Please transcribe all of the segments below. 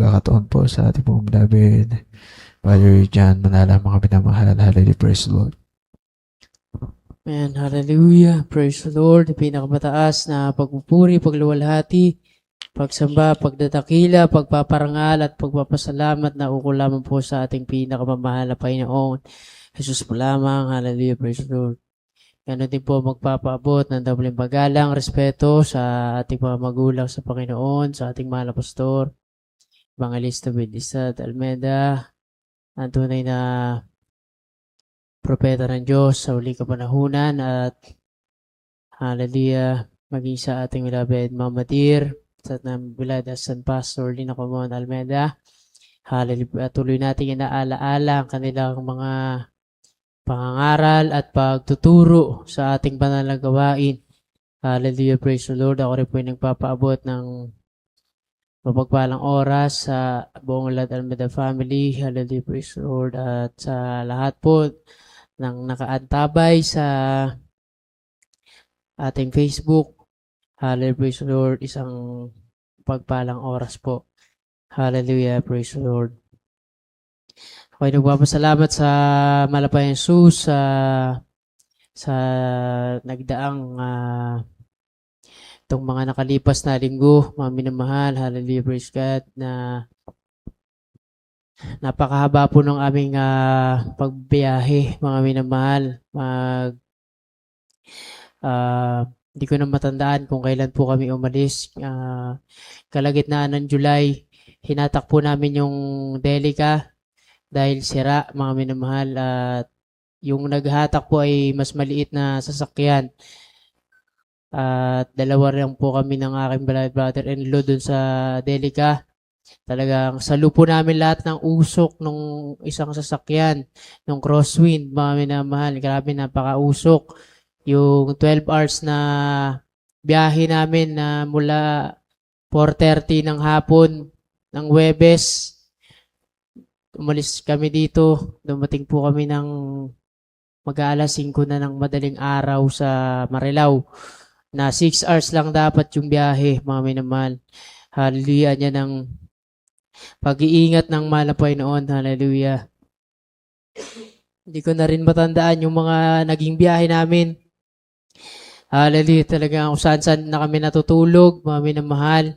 pagkakataon po sa ating pong beloved Father John Manala, mga pinamahal. Hallelujah, praise the Lord. Amen, hallelujah, praise the Lord. Pinakamataas na pagpupuri, pagluwalhati, pagsamba, pagdadakila, pagpaparangal at pagpapasalamat na ukol lamang po sa ating pinakamamahal na Panginoon Jesus po lamang. Hallelujah, praise the Lord. Ganon din po magpapaabot ng dabuling paggalang, respeto sa ating mga magulang sa Panginoon, sa ating mahal na pastor, Evangelista Bedisat Almeda, ang tunay na propeta ng Diyos sa huling kapanahunan, at hallelujah, maging sa ating beloved Mama Dear, sa ating beloved San Pastor Lina Comon Almeda. Hallelujah, tuloy natin inaalaala ang kanilang mga pangangaral at pagtuturo sa ating banal na gawain. Hallelujah, praise the Lord. Ako rin po yung nagpapaabot ng mapagpalang oras sa buong Lad Almeda family. Hallelujah, praise the Lord. At sa lahat po ng nakaantabay sa ating Facebook. Hallelujah, praise the Lord. Isang pagpalang oras po. Hallelujah, praise the Lord. Okay, nagpapasalamat sa Malapayang Jesus sa nagdaang itong mga nakalipas na linggo, mga minamahal. Hallelujah, praise God, na napakahaba po ng aming pagbiyahe, mga minamahal. Hindi ko na matandaan kung kailan po kami umalis. Kalagitnaan ng July, hinatak po namin yung Delica dahil sira, mga minamahal. At yung naghatak po ay mas maliit na sasakyan. At dalawa rin po kami ng aking brother-in-law dun sa Delica. Talagang salo po namin lahat ng usok nung isang sasakyan, nung crosswind, mga minamahal. Grabe, napaka-usok. Yung 12 hours na biyahe namin na mula 4:30 ng hapon ng Huwebes, umalis kami dito. Dumating po kami ng mag-aalas 5 na ng madaling araw sa Marilao, na 6 hours lang dapat yung biyahe, mga minamahal. Hallelujah, niya ng pag-iingat ng mahal na Panginoon. Hallelujah. Hindi ko na rin matandaan yung mga naging biyahe namin. Hallelujah, talaga kung saan na kami natutulog, mga minamahal.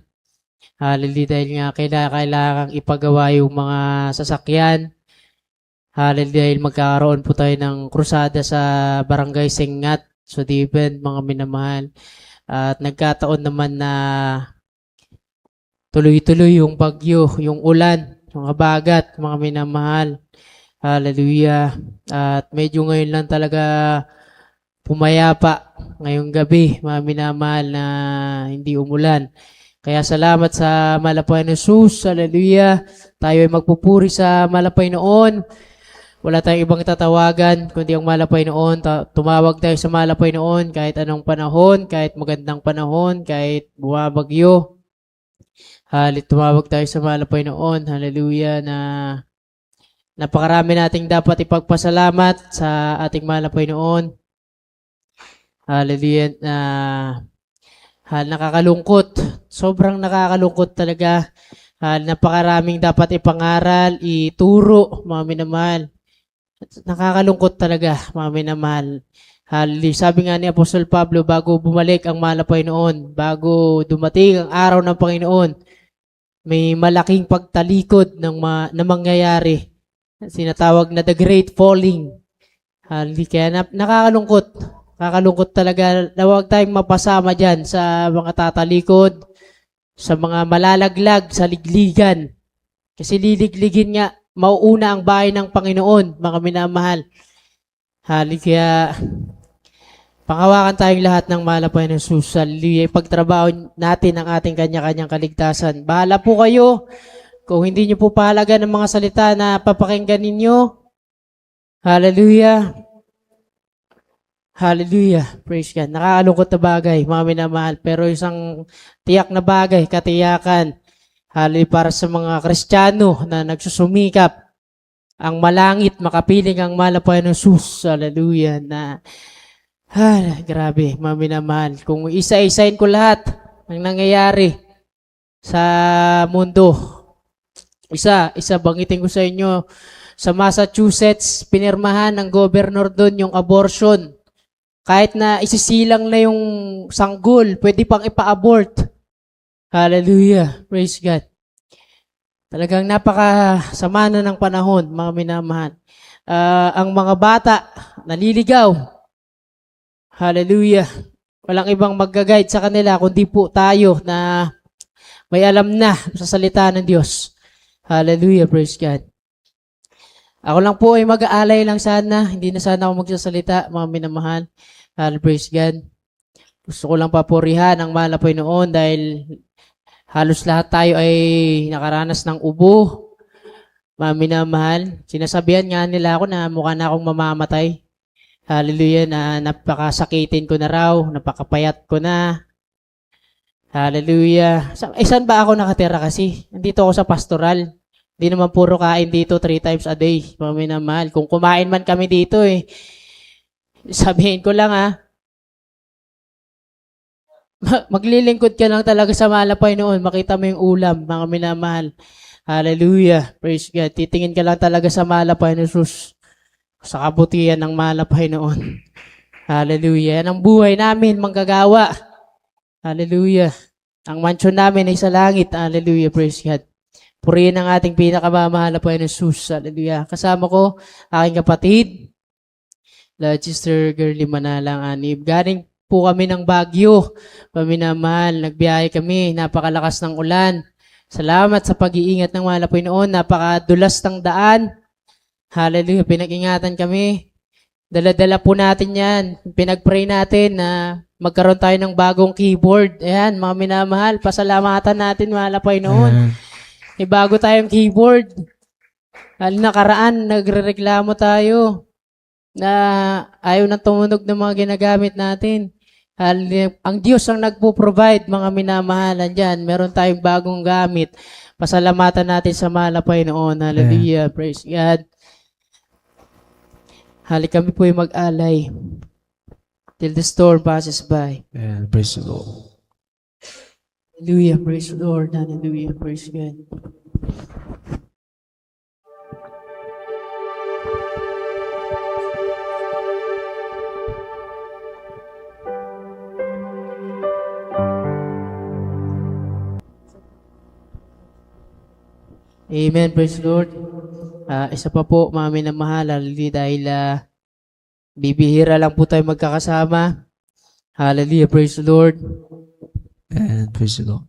Hallelujah, dahil nga kailangan ipagawa yung mga sasakyan. Hallelujah, dahil magkakaroon po tayo ng krusada sa Barangay Sengat, so Diben, mga minamahal. At nagkataon naman na tuloy-tuloy yung bagyo, yung ulan, yung habagat, mga minamahal. Hallelujah. At medyo ngayon lang talaga pumayapa ngayong gabi, mga minamahal, na hindi umulan. Kaya salamat sa Malapay na Jesus. Hallelujah. Tayo ay magpupuri sa Malapay noon. Wala tayong ibang tatawagan kundi ang Malapay noon. Tumawag tayo sa Malapay noon kahit anong panahon, kahit magandang panahon, kahit bumabagyo. Tumawag tayo sa Malapay noon. Hallelujah, na napakarami nating dapat ipagpasalamat sa ating Malapay noon. Hallelujah, nakakalungkot. Sobrang nakakalungkot talaga. Napakaraming dapat ipangaral, ituro, mga minamahal. Nakakalungkot talaga, mga minamahal. Sabi nga ni Apostol Pablo, bago bumalik ang mahal na Panginoon, bago dumating ang araw ng Panginoon, may malaking pagtalikod na mangyayari. Sinatawag na the great falling. Kaya nakakalungkot. Nakakalungkot talaga na huwag tayong mapasama dyan sa mga tatalikod, sa mga malalaglag sa ligligan. Kasi liligligin nga, mauuna ang bahay ng Panginoon, mga minamahal. Kaya panghawakan tayong lahat ng mahal na Panginoon Jesus. Hallelujah. Ipagtrabaho natin ang ating kanya-kanyang kaligtasan. Bahala po kayo. Kung hindi nyo po pahalaga ng mga salita na papakinggan ninyo. Hallelujah. Hallelujah. Praise God. Nakakalungkot na bagay, mga minamahal. Pero isang tiyak na bagay, katiyakan. Hallelujah, para sa mga Kristiyano na nagsusumikap. Ang malangit, makapiling ang mahal na Panginoon Jesus. Hallelujah. Grabe, mga minamahal. Kung isa-isain ko lahat ng nangyayari sa mundo, Isa banggitin ko sa inyo, sa Massachusetts, pinirmahan ng governor doon yung abortion. Kahit na isisilang na yung sanggol, pwede pang ipa-abort. Hallelujah. Praise God. Talagang napakasama na ng panahon, mga minamahal. Ang mga bata, naliligaw. Hallelujah. Walang ibang mag-guide sa kanila, kundi po tayo na may alam na sa salita ng Diyos. Hallelujah. Praise God. Ako lang po ay mag-aalay lang sana. Hindi na sana ako magsasalita, mga minamahal. Praise God. Gusto ko lang papurihan ang mahal na Panginoon dahil halos lahat tayo ay nakaranas ng ubo. Mga minamahal. Sinasabihan nga nila ako na mukha na akong mamamatay. Hallelujah, na napakasakitin ko na raw, napakapayat ko na. Hallelujah. Saan ba ako nakatira kasi? Nandito ako sa pastoral. Hindi naman puro kain dito 3 times a day. Mga minamahal. Kung kumain man kami dito sabihin ko lang maglilingkod ka lang talaga sa mahal na Panginoon. Makita mo yung ulam, mga minamahal. Hallelujah. Praise God. Titingin ka lang talaga sa mahal na Panginoon Jesus. Sa kabutihan ng mahal na Panginoon. Hallelujah. Yan ang buhay namin, manggagawa. Hallelujah. Ang mansion namin ay sa langit. Hallelujah. Praise God. Purihin ang ating pinakamamahal na Panginoon Jesus. Hallelujah. Kasama ko, aking kapatid, la Sister Girlie Manalang Anib. Galing po kami ng Baguio. Paminamahal, nagbiyahe kami. Napakalakas ng ulan. Salamat sa pag-iingat ng mahal na Panginoon. Napakadulas ng daan. Hallelujah. Pinag-ingatan kami. Dala-dala po natin yan. Pinag-pray natin na magkaroon tayo ng bagong keyboard. Ayan, mga minamahal. Pasalamatan natin, mahal na Panginoon. May bago tayong keyboard. Nakaraan, nagrereklamo tayo na ayaw nang tumunog ng mga ginagamit natin. Ang Diyos ang nagpo-provide, mga minamahalan dyan. Meron tayong bagong gamit. Pasalamatan natin sa mahal na Panginoon. Hallelujah. Praise God. Halik kami po yung mag-alay till the storm passes by. And praise the Lord. Hallelujah. Praise the Lord. Hallelujah. Praise God. Amen. Praise the Lord. Isa pa po, mga minamahal, dahil bibihira lang po tayo magkakasama. Hallelujah. Praise the Lord. And praise the Lord.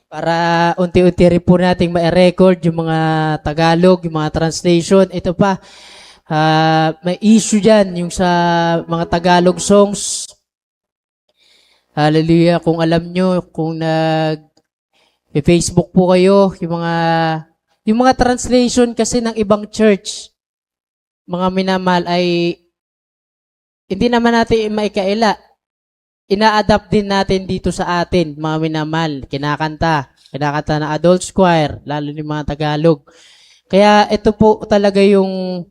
Para unti-unti rin po nating ma-record yung mga Tagalog, yung mga translation. Ito pa, may issue dyan, yung sa mga Tagalog songs. Hallelujah. Kung alam nyo, kung Facebook po kayo, yung mga translation kasi ng ibang church, mga minamahal, ay hindi naman natin maikaila. Ina-adapt din natin dito sa atin, mga minamahal. Kinakanta na adult choir, lalo yung mga Tagalog. Kaya ito po talaga yung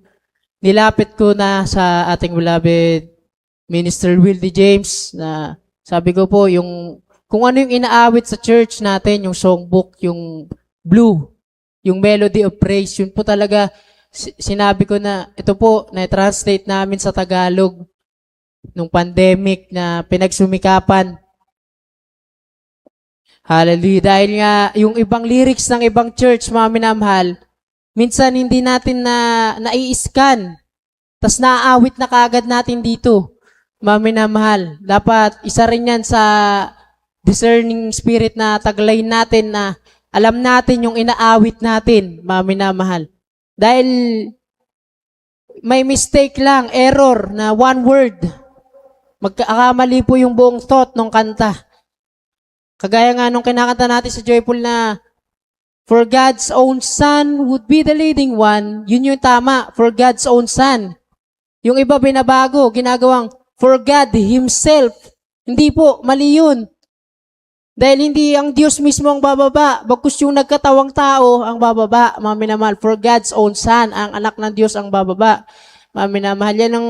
nilapit ko na sa ating beloved Minister Wildy James, na sabi ko po, kung ano yung inaawit sa church natin, yung songbook, yung blue, yung melody of praise, yun po talaga, sinabi ko na, ito po, na-translate namin sa Tagalog, nung pandemic na pinagsumikapan. Hallelujah. Dahil nga, yung ibang lyrics ng ibang church, mga minamahal, minsan hindi natin nai-scan. Tas naaawit na kaagad natin dito, mga minamahal. Dapat, isa rin yan sa discerning spirit na taglayin natin na alam natin yung inaawit natin, mga minamahal. Dahil may mistake lang, error na one word. Magkakamali po yung buong thought ng kanta. Kagaya nga nung kinakanta natin sa Joyful na, for God's own Son would be the leading one. Yun yung tama, for God's own Son. Yung iba binabago, ginagawang, for God Himself. Hindi po, mali yun. Dahil hindi ang Diyos mismo ang bababa, bagkus yung nagkatawang tao ang bababa, mga minamahal. For God's own Son, ang anak ng Diyos ang bababa. Mga minamahal, yan ang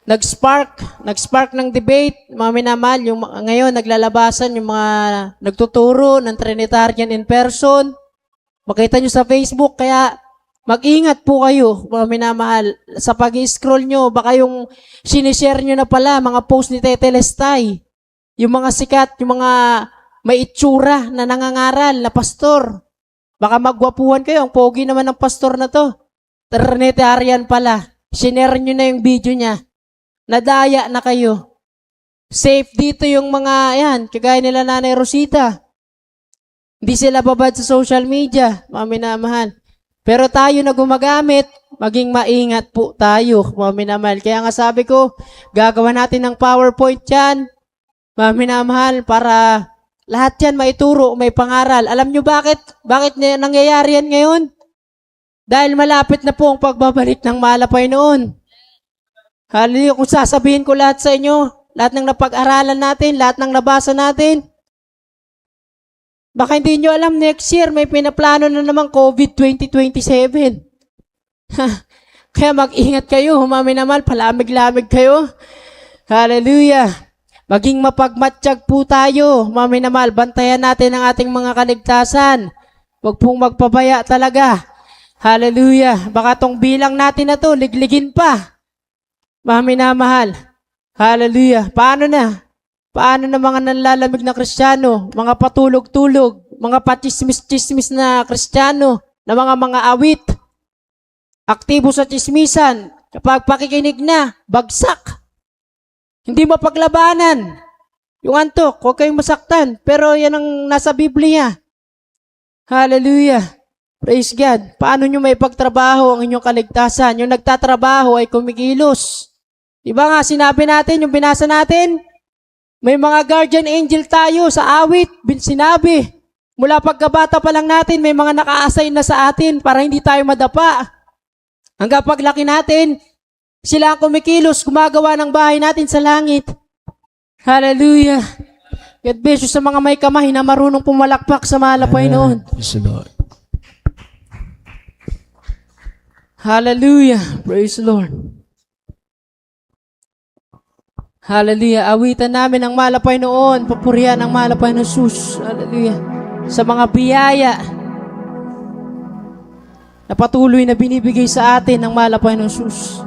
nag-spark ng debate, mga minamahal. Ngayon, naglalabasan yung mga nagtuturo ng Trinitarian in person. Makita nyo sa Facebook, kaya mag-ingat po kayo, mga minamahal. Sa pag-scroll nyo, baka yung sinishare nyo na pala, mga post ni Tete Lestay, yung mga sikat, yung mga may itsura na nangangaral na pastor. Baka magwapuhan kayo, ang pogi naman ng pastor na to. Trinitarian pala. Sinare nyo na yung video niya. Nadaya na kayo. Safe dito yung mga, yan, kagaya nila Nanay Rosita. Hindi sila babad sa social media, mga minamahal. Pero tayo na gumagamit, maging maingat po tayo, mga minamahal. Kaya nga sabi ko, gagawa natin ng PowerPoint yan, mga minamahal, para lahat yan maituro, may pangaral. Alam nyo bakit? Bakit nangyayari yan ngayon? Dahil malapit na po ang pagbabalik ng malapay noon. Hallelujah, kung sasabihin ko lahat sa inyo, lahat ng napag-aralan natin, lahat ng nabasa natin, baka hindi nyo alam, next year may pinaplano na naman COVID 2027. Kaya mag-ingat kayo, humaminamal, palamig-lamig kayo. Hallelujah. Maging mapagmatsyag po tayo, humaminamal, bantayan natin ang ating mga kaligtasan. Huwag pong magpabaya talaga. Hallelujah. Baka tong bilang natin na to, ligligin pa. Maminamahal. Hallelujah. Paano na? Paano na mga nanlalamig na Kristiyano, mga patulog-tulog, mga patismis-tismis na Kristiyano, na mga awit, aktibo sa tismisan, kapag pakikinig na, bagsak. Hindi mapaglabanan. Yung antok, huwag kayong masaktan, pero yan ang nasa Biblia. Hallelujah. Praise God. Paano nyo may pagtrabaho ang inyong kaligtasan? Yung nagtatrabaho ay kumikilos. Diba nga, sinabi natin, yung binasa natin, may mga guardian angel tayo sa awit, sinabi. Mula pagkabata pa lang natin, may mga naka-assign na sa atin para hindi tayo madapa. Hanggang paglaki natin, sila ang kumikilos, gumagawa ng bahay natin sa langit. Hallelujah. God bless you sa mga may kamay na marunong pumalakpak sa malapay noon. Yes, Lord. Hallelujah. Praise the Lord. Hallelujah. Awitan namin ang malapay noon. Papurihan ang malapay ng Jesus. Hallelujah. Sa mga biyaya na patuloy na binibigay sa atin ng malapay ng Jesus.